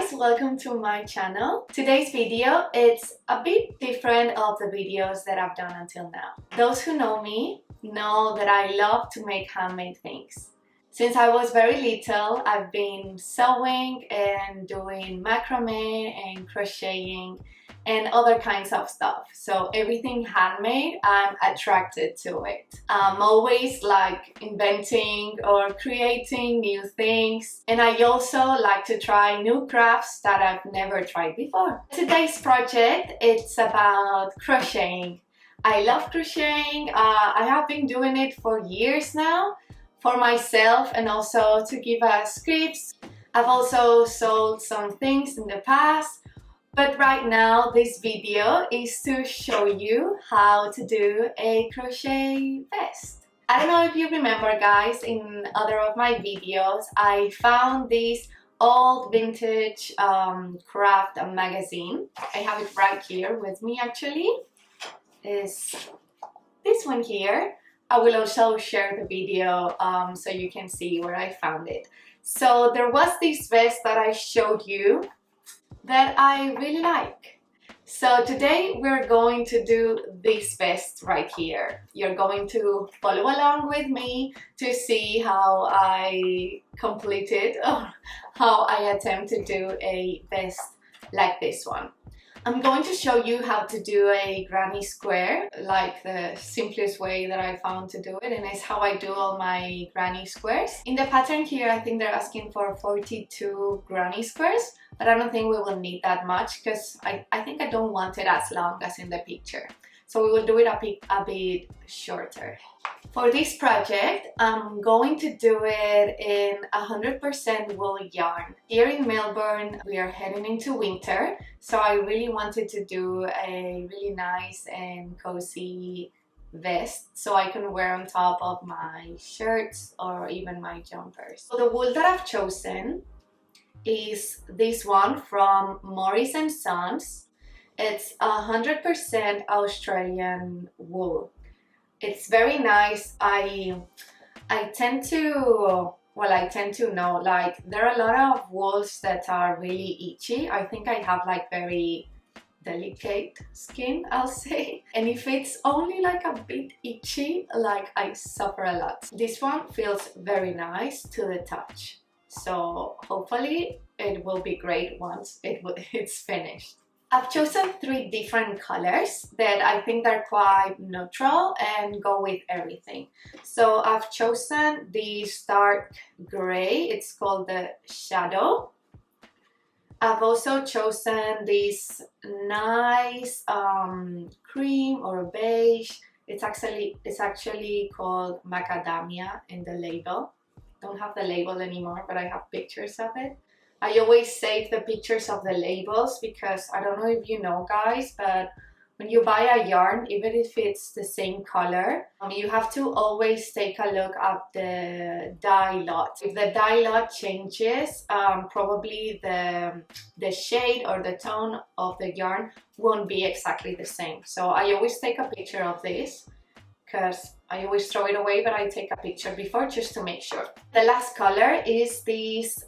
guys, welcome to my channel. Today's video, it's a bit different of the videos that I've done until now. Those who know me know that I love to make handmade things. Since I was very little, I've been sewing and doing macrame and crocheting and other kinds of stuff. So everything handmade, I'm attracted to it. I'm always like inventing or creating new things. And I also like to try new crafts that I've never tried before. Today's project, it's about crocheting. I love crocheting. I have been doing it for years now for myself and also to give us gifts. I've also sold some things in the past. But right now, this video is to show you how to do a crochet vest. I don't know if you remember, guys, in other of my videos, I found this old vintage craft magazine. I have it right here with me, actually. Is this one here. I will also share the video so you can see where I found it. So there was this vest that I showed you that I really like. So today we're going to do this vest right here. You're going to follow along with me to see how I complete it or how I attempt to do a vest like this one. I'm going to show you how to do a granny square, like the simplest way that I found to do it, and it's how I do all my granny squares. In the pattern here, I think they're asking for 42 granny squares, but I don't think we will need that much because I think I don't want it as long as in the picture. So we will do it a bit shorter. For this project, I'm going to do it in 100% wool yarn. Here in Melbourne, we are heading into winter, so I really wanted to do a really nice and cozy vest so I can wear on top of my shirts or even my jumpers. So the wool that I've chosen is this one from Morris & Sons. It's 100% Australian wool. It's very nice. I tend to know, like, there are a lot of wools that are really itchy. I think I have like very delicate skin, I'll say. And if it's only like a bit itchy, like, I suffer a lot. This one feels very nice to the touch. So hopefully it will be great once it's finished. I've chosen 3 different colors that I think are quite neutral and go with everything. So I've chosen this dark gray, it's called the Shadow. I've also chosen this nice cream or beige. It's actually called Macadamia in the label. Don't have the label anymore, but I have pictures of it. I always save the pictures of the labels because I don't know if you know, guys, but when you buy a yarn, even if it's the same color, you have to always take a look at the dye lot. If the dye lot changes, probably the shade or the tone of the yarn won't be exactly the same. So I always take a picture of this because I always throw it away, but I take a picture before just to make sure. The last color is this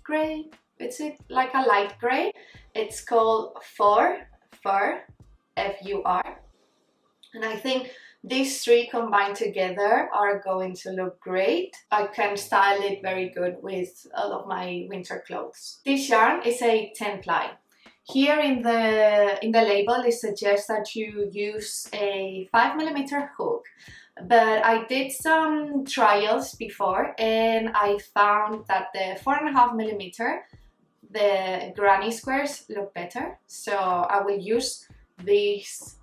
gray. It's like a light gray. It's called Fur, F-U-R. And I think these 3 combined together are going to look great. I can style it very good with all of my winter clothes. This yarn is a 10 ply. Here in the label, it suggests that you use a 5mm hook. But I did some trials before and I found that the 4.5mm, the granny squares look better. So I will use this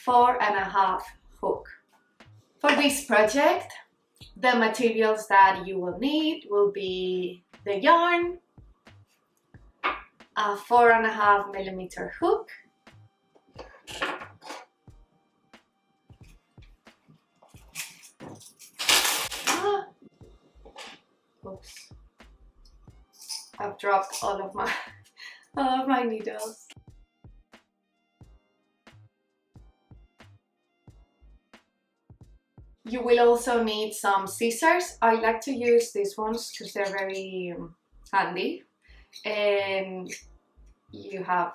4.5 hook. For this project, the materials that you will need will be the yarn, a 4.5mm hook, oops, I've dropped all of my needles. You will also need some scissors. I like to use these ones because they're very handy. and you have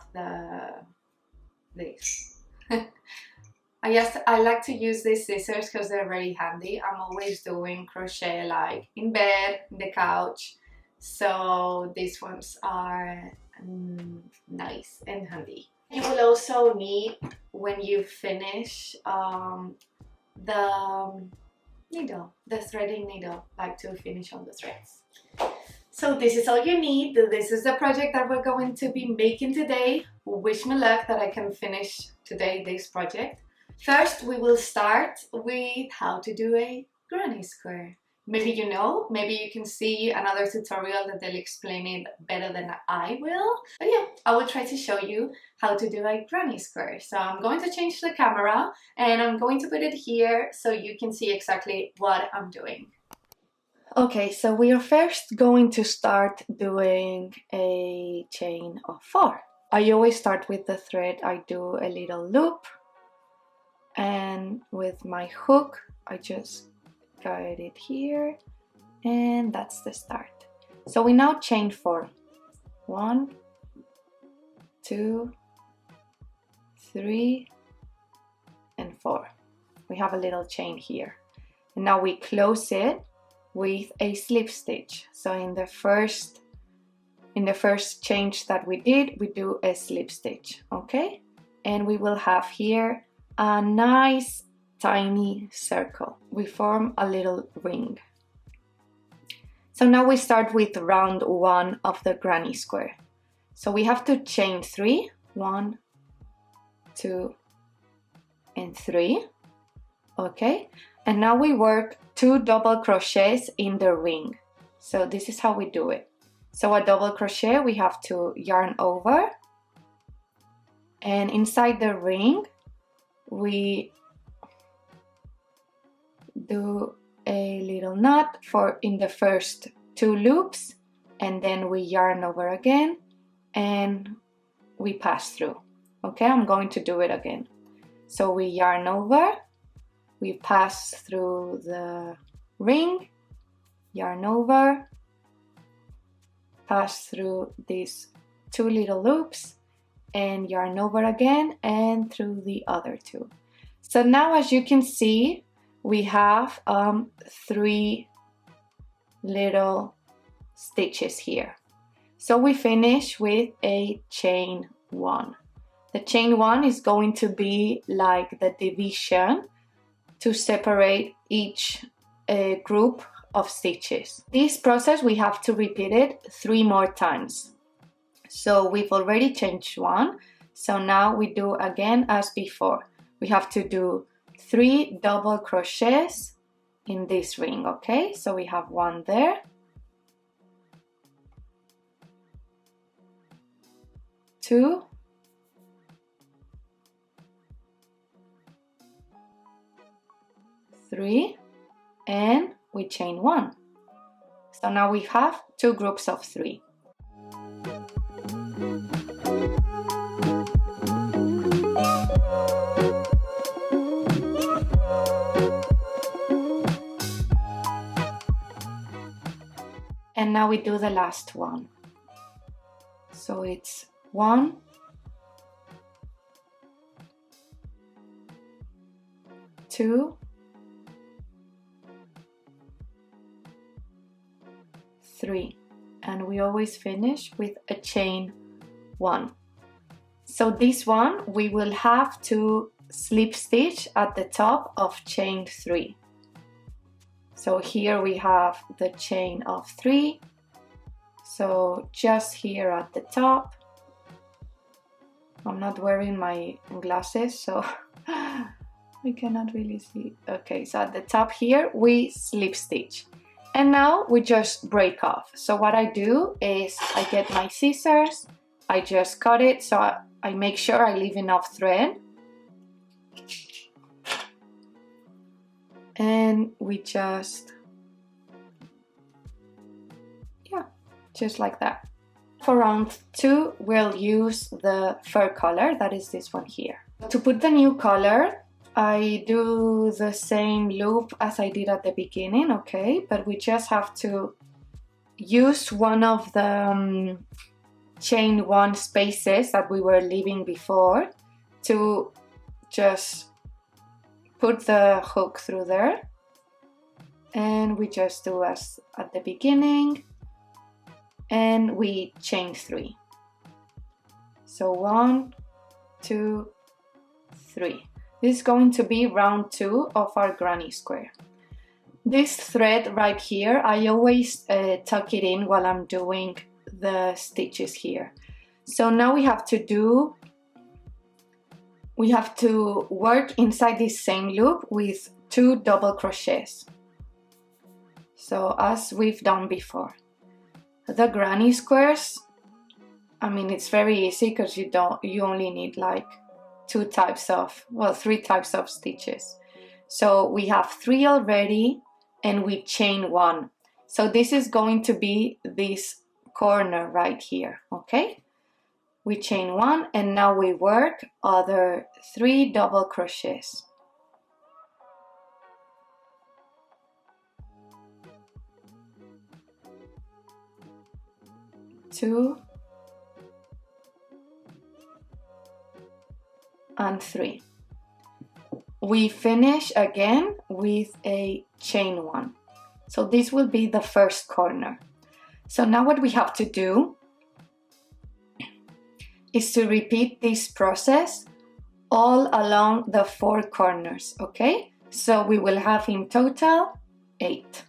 this. I like to use these scissors because they're very handy. I'm always doing crochet like in bed, in the couch, so these ones are nice and handy. You will also need, when you finish, the needle, the threading needle, like to finish on the threads. So this is all you need. This is the project that we're going to be making today. Wish me luck that I can finish today this project. First, we will start with how to do a granny square. Maybe you know, maybe you can see another tutorial that they'll explain it better than I will. But yeah, I will try to show you how to do a granny square. So I'm going to change the camera and I'm going to put it here so you can see exactly what I'm doing. Okay, so we are first going to start doing a chain of 4. I always start with the thread. I do a little loop, and with my hook I just guide it here, and that's the start. So we now chain 4. 1, 2, 3, and 4. We have a little chain here, and now we close it with a slip stitch. So in the first change that we did, we do a slip stitch, okay? And we will have here a nice tiny circle. We form a little ring. So now we start with round 1 of the granny square. So we have to chain 3, 1, 2, and 3, okay? And now we work 2 double crochets in the ring. So this is how we do it. So a double crochet, we have to yarn over, and inside the ring we do a little knot in the first 2 loops, and then we yarn over again and we pass through. Okay, I'm going to do it again. So we yarn over, we pass through the ring, yarn over, pass through these 2 little loops, and yarn over again and through the other 2. So now, as you can see, we have 3 little stitches here. So we finish with a chain 1. The chain 1 is going to be like the division to separate each group of stitches. This process we have to repeat it 3 more times. So we've already changed 1, so now we do again as before. We have to do 3 double crochets in this ring, okay? So we have 1 there, 2, 3, and we chain 1. So now we have 2 groups of 3. And now we do the last one. So it's 1, 2, 3, and we always finish with a chain 1. So this one we will have to slip stitch at the top of chain 3. So here we have the chain of 3, so just here at the top. I'm not wearing my glasses, so I cannot really see. Okay, so at the top here we slip stitch, and now we just break off. So what I do is I get my scissors, I just cut it, so I make sure I leave enough thread, and we just, yeah, just like that. For round 2 we'll use the fur color, that is this one here. To put the new color I do the same loop as I did at the beginning, okay, but we just have to use one of the chain one spaces that we were leaving before to just put the hook through there, and we just do as at the beginning, and we chain 3. So 1, 2, 3. This is going to be round 2 of our granny square. This thread right here, I always tuck it in while I'm doing the stitches here. So now we have to work inside this same loop with 2 double crochets. So as we've done before. The granny squares, I mean, it's very easy because you only need like 3 types of stitches. So we have 3 already, and we chain 1. So this is going to be this corner right here, okay? We chain 1, and now we work other 3 double crochets. Two and 3. We finish again with a chain 1. So this will be the first corner. So now what we have to do is to repeat this process all along the 4 corners, okay? So we will have in total 8.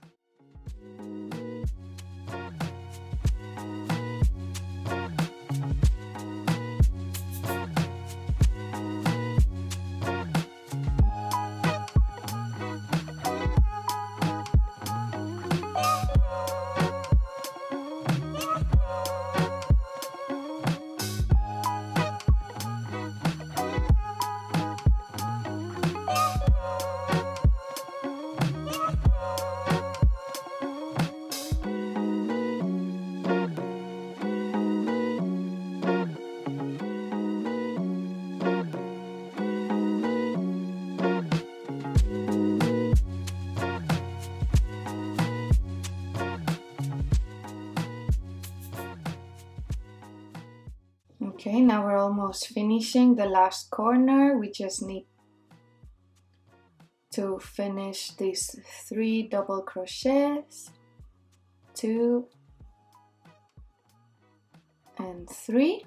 Okay, now we're almost finishing the last corner. We just need to finish these 3 double crochets, 2 and 3,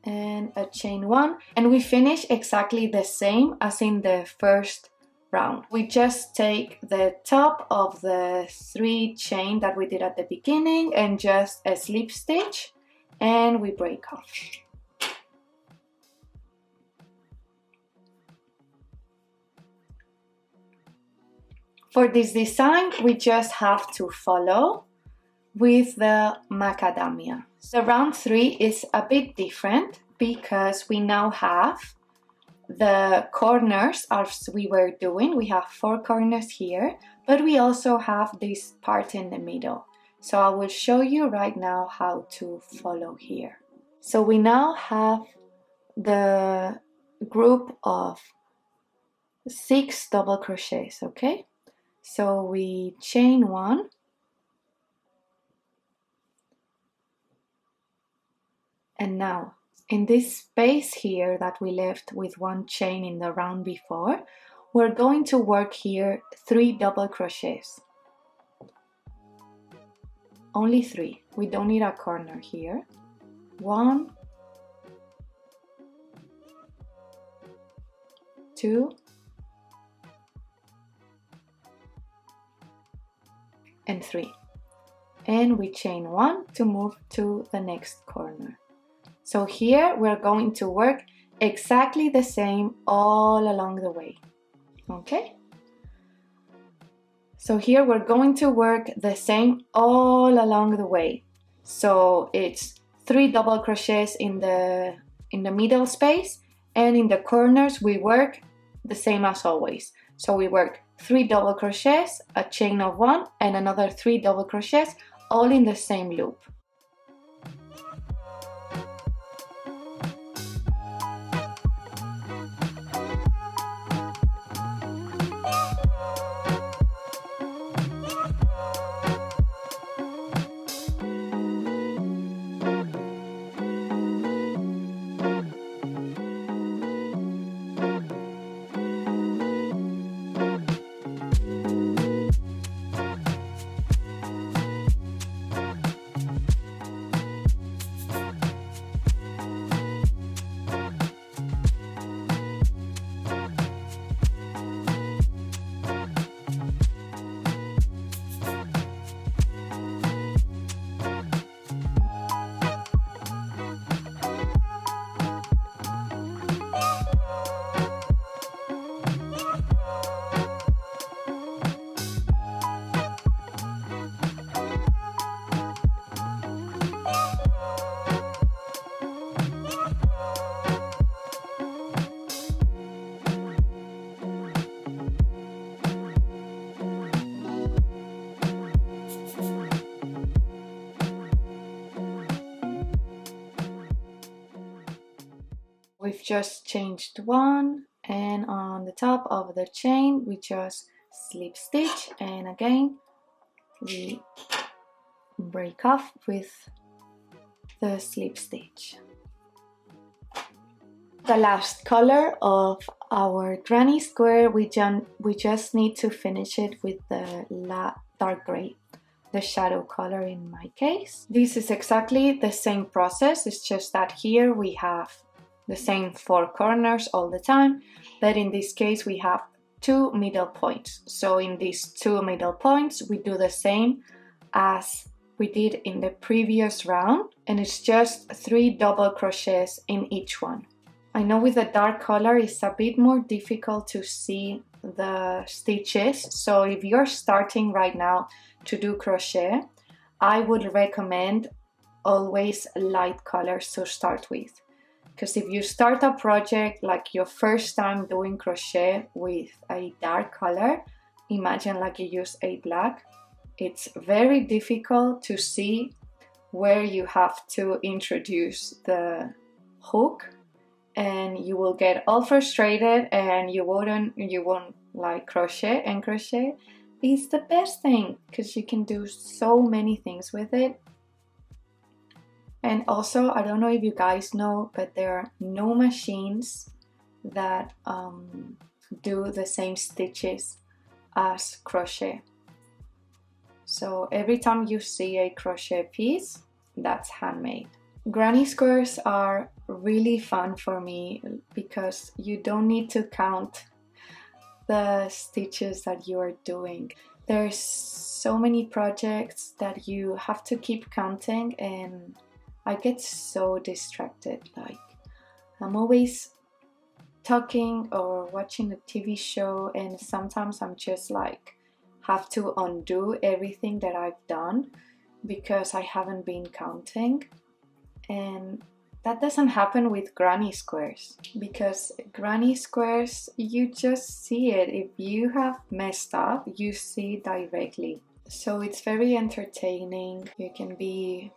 and a chain 1, and we finish exactly the same as in the first round. We just take the top of the 3 chain that we did at the beginning and just a slip stitch, and we break off. For this design, we just have to follow with the macadamia. So round 3 is a bit different because we now have the corners as we were doing. We have 4 corners here, but we also have this part in the middle. So I will show you right now how to follow here. So we now have the group of 6 double crochets, okay? So we chain 1, and now in this space here that we left with 1 chain in the round before, we're going to work here 3 double crochets. Only 3. We don't need a corner here. 1, 2, and 3. And we chain 1 to move to the next corner. So here we're going to work exactly the same all along the way. Okay? So here we're going to work the same all along the way. So it's 3 double crochets in the middle space, and in the corners we work the same as always. So we work 3 double crochets, a chain of 1, and another 3 double crochets, all in the same loop. we've just changed one, and on the top of the chain we just slip stitch, and again we break off with the slip stitch. The last color of our granny square, we just need to finish it with the dark gray, the shadow color in my case. This is exactly the same process, it's just that here we have the same 4 corners all the time, but in this case we have 2 middle points. So in these 2 middle points we do the same as we did in the previous round, and it's just 3 double crochets in each one. I know with the dark color it's a bit more difficult to see the stitches, so if you're starting right now to do crochet, I would recommend always light colors to start with. Because if you start a project like your first time doing crochet with a dark color, imagine like you use a black, it's very difficult to see where you have to introduce the hook, and you will get all frustrated and you won't like crochet. And crochet is the best thing because you can do so many things with it. And also, I don't know if you guys know, but there are no machines that do the same stitches as crochet. So every time you see a crochet piece, that's handmade. Granny squares are really fun for me because you don't need to count the stitches that you are doing. There's so many projects that you have to keep counting, and I get so distracted. Like, I'm always talking or watching a TV show, and sometimes I'm just like have to undo everything that I've done because I haven't been counting. And that doesn't happen with granny squares, because granny squares, you just see it. If you have messed up, you see directly. So it's very entertaining. You can be,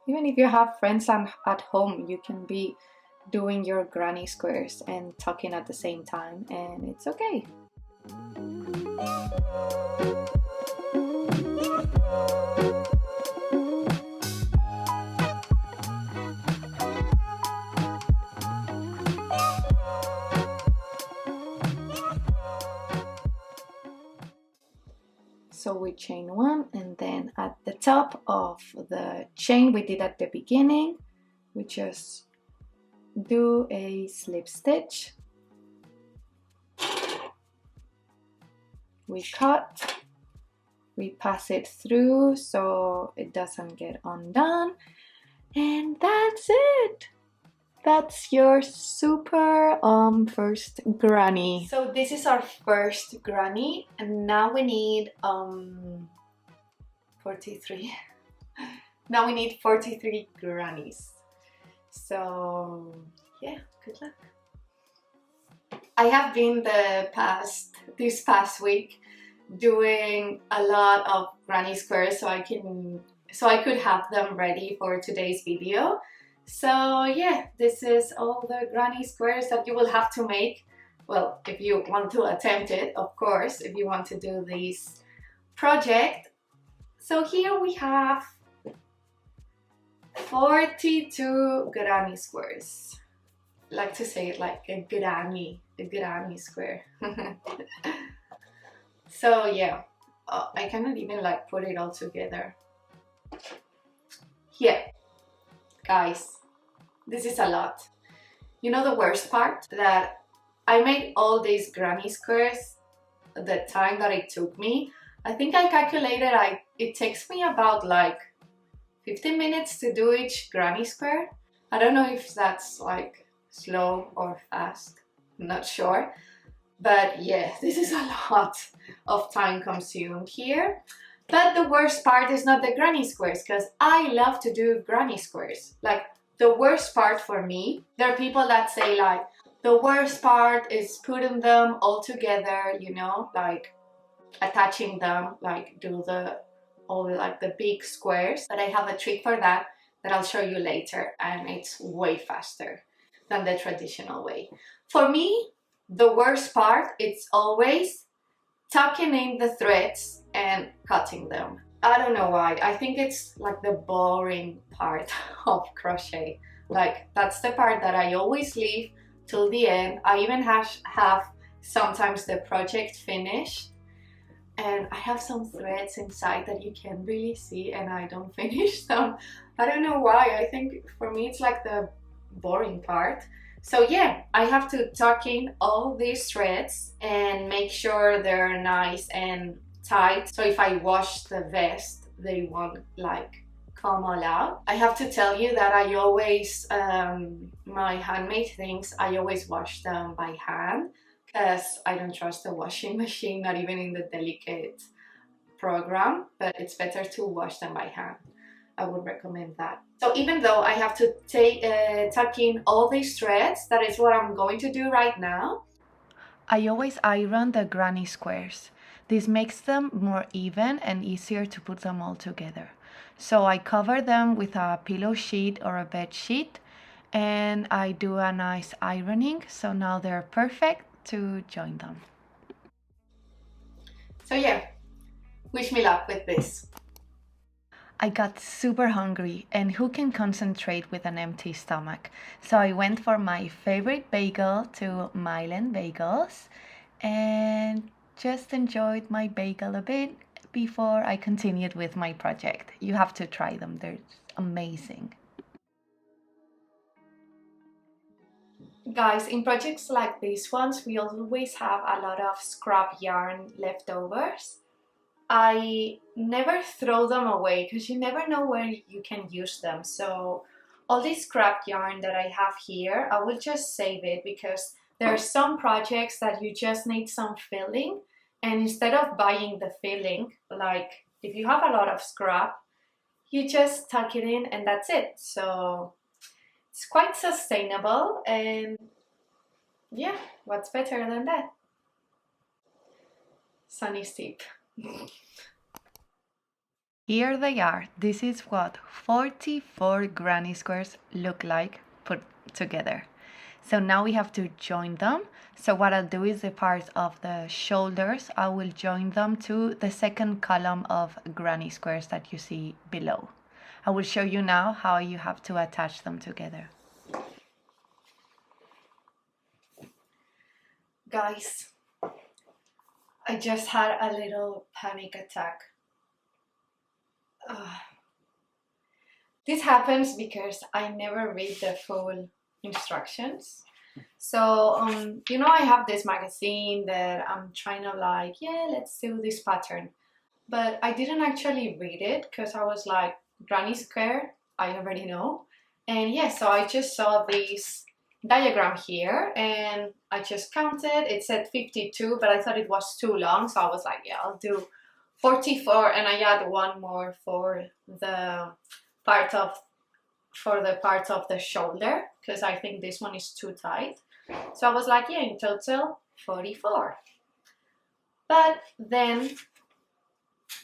even if you have friends at home, you can be doing your granny squares and talking at the same time, and it's okay. So we chain 1, and then at the top of the chain we did at the beginning, we just do a slip stitch, we cut, we pass it through so it doesn't get undone, and that's it. That's your super first granny. So this is our first granny, and now we need 43. Now we need 43 grannies. So yeah, good luck. I have been this past week doing a lot of granny squares so I could have them ready for today's video. So yeah, this is all the granny squares that you will have to make. Well, if you want to attempt it, of course, if you want to do this project. So here we have 42 granny squares. I like to say it like a granny square. So yeah, I cannot even like put it all together. Yeah. Guys, this is a lot. You know the worst part? That I made all these granny squares, the time that it took me, I think I calculated it takes me about like 15 minutes to do each granny square. I don't know if that's like slow or fast, I'm not sure. But yeah, this is a lot of time consumed here. But the worst part is not the granny squares, because I love to do granny squares. Like, the worst part for me, there are people that say like, the worst part is putting them all together, you know, like attaching them, like do all the big squares. But I have a trick for that I'll show you later, and it's way faster. than the traditional way. For me, the worst part, it's always tucking in the threads and cutting them. I don't know why. I think it's like the boring part of crochet. Like, that's the part that I always leave till the end. I even have sometimes the project finished and I have some threads inside that you can really see and I don't finish them. I don't know why. I think for me it's like the boring part. So yeah, I have to tuck in all these threads and make sure they're nice and tight. So if I wash the vest, they won't like come all out. I have to tell you that I always, my handmade things, I always wash them by hand because I don't trust the washing machine, not even in the delicate program, but it's better to wash them by hand. I would recommend that. So even though I have to tuck in all these threads, that is what I'm going to do right now. I always iron the granny squares. This makes them more even and easier to put them all together. So I cover them with a pillow sheet or a bed sheet and I do a nice ironing, so now they're perfect to join them. So yeah, wish me luck with this. I got super hungry, and who can concentrate with an empty stomach? So I went for my favorite bagel to Milan Bagels and just enjoyed my bagel a bit before I continued with my project. You have to try them, they're amazing. Guys, in projects like these ones, we always have a lot of scrap yarn leftovers. I never throw them away because you never know where you can use them. So all this scrap yarn that I have here, I will just save it because there are some projects that you just need some filling, and instead of buying the filling, like if you have a lot of scrap, you just tuck it in and that's it. So it's quite sustainable, and yeah, what's better than that? Sunny tip. Here they are. This is what 44 granny squares look like put together. So now we have to join them. So what I'll do is the part of the shoulders, I will join them to the second column of granny squares that you see below. I will show you now how you have to attach them together. Guys, I just had a little panic attack. This happens because I never read the full instructions. So, you know, I have this magazine that I'm trying to like, yeah, let's do this pattern. But I didn't actually read it because I was like, granny square, I already know. And yeah, so I just saw this diagram here and I just counted. It said 52, but I thought it was too long. So I was like, yeah, I'll do 44, and I add one more for the part of the shoulder because I think this one is too tight. So I was like, yeah, in total 44. But then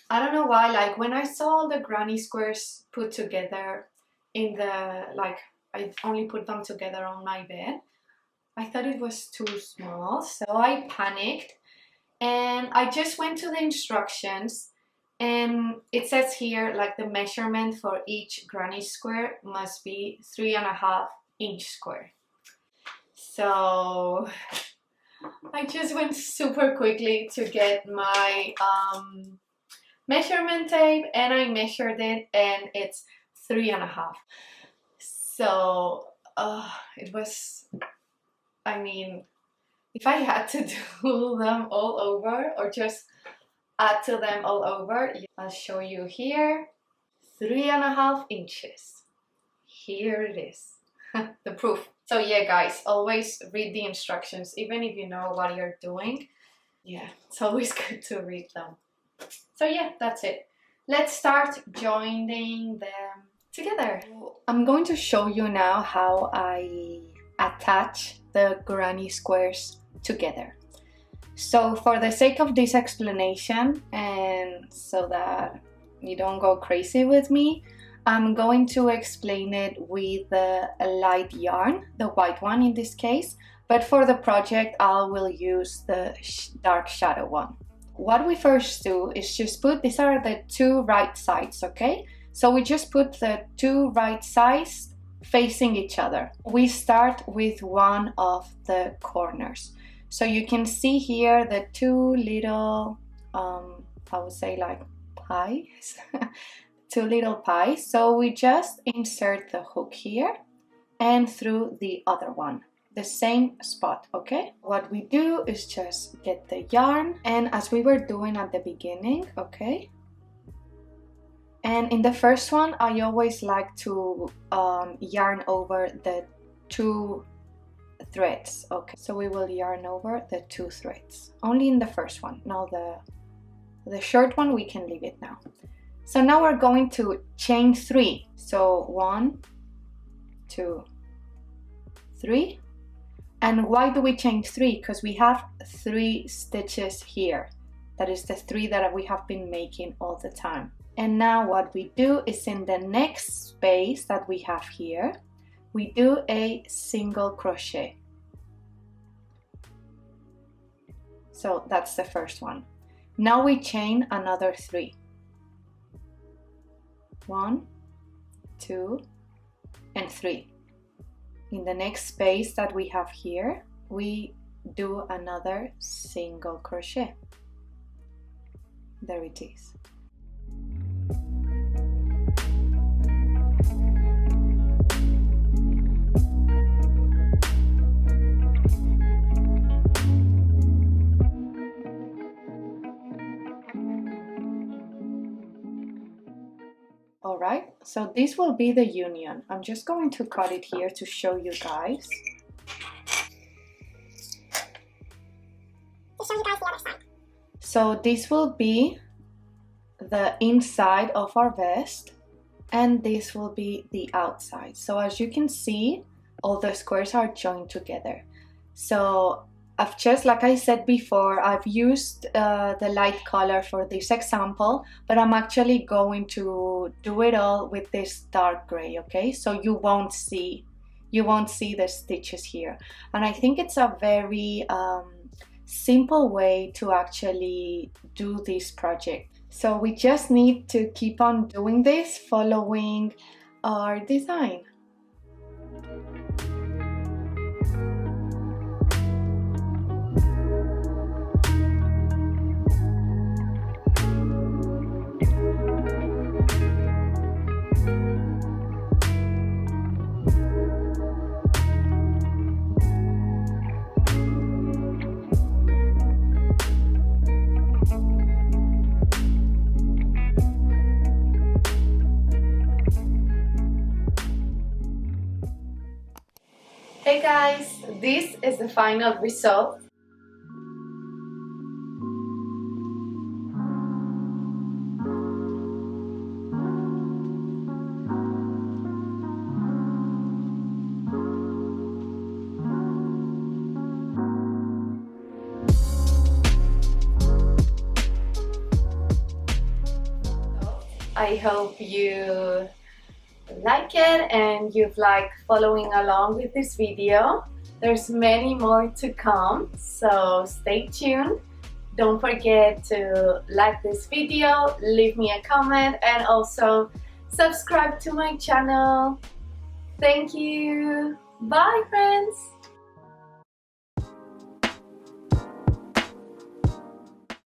I don't know why, like when I saw all the granny squares put together in the, like I only put them together on my bed, I thought it was too small. So I panicked and I just went to the instructions, and it says here like the measurement for each granny square must be 3.5 inch square. So I just went super quickly to get my measurement tape and I measured it and it's 3.5. So it was, I mean, if I had to do them all over or just add to them all over, I'll show you here, 3.5 inches. Here it is, the proof. So yeah, guys, always read the instructions, even if you know what you're doing. Yeah, it's always good to read them. So yeah, that's it. Let's start joining them together. I'm going to show you now how I attach the granny squares together. So for the sake of this explanation and so that you don't go crazy with me, I'm going to explain it with a light yarn, the white one in this case, but for the project I will use the dark shadow one. What we first do is just put, these are the two right sides, okay? So we just put the two right sides facing each other. We start with one of the corners. So you can see here the two little, I would say like pies, two little pies. So we just insert the hook here and through the other one, the same spot, okay? What we do is just get the yarn, and as we were doing at the beginning, okay? And in the first one, I always like to yarn over the two threads, okay? So we will yarn over the two threads, only in the first one. Now the short one, we can leave it now. So now we're going to chain 3. So 1, 2, 3. And why do we chain 3? Because we have 3 stitches here. That is the 3 that we have been making all the time. And now what we do is in the next space that we have here, we do a single crochet. So that's the first one. Now we chain another 3. 1, 2, and 3. In the next space that we have here, we do another single crochet. There it is. Alright, so this will be the union. I'm just going to cut it here to show you guys. So this will be the inside of our vest, and this will be the outside. So as you can see, all the squares are joined together. So I've just, like I said before, I've used the light color for this example, but I'm actually going to do it all with this dark gray, okay? So you won't see the stitches here. And I think it's a very simple way to actually do this project. So we just need to keep on doing this, following our design. Hey guys, this is the final result. I hope you like it and you've liked following along with this video. There's many more to come, so stay tuned. Don't forget to like this video, leave me a comment, and also subscribe to my channel. Thank you. Bye friends.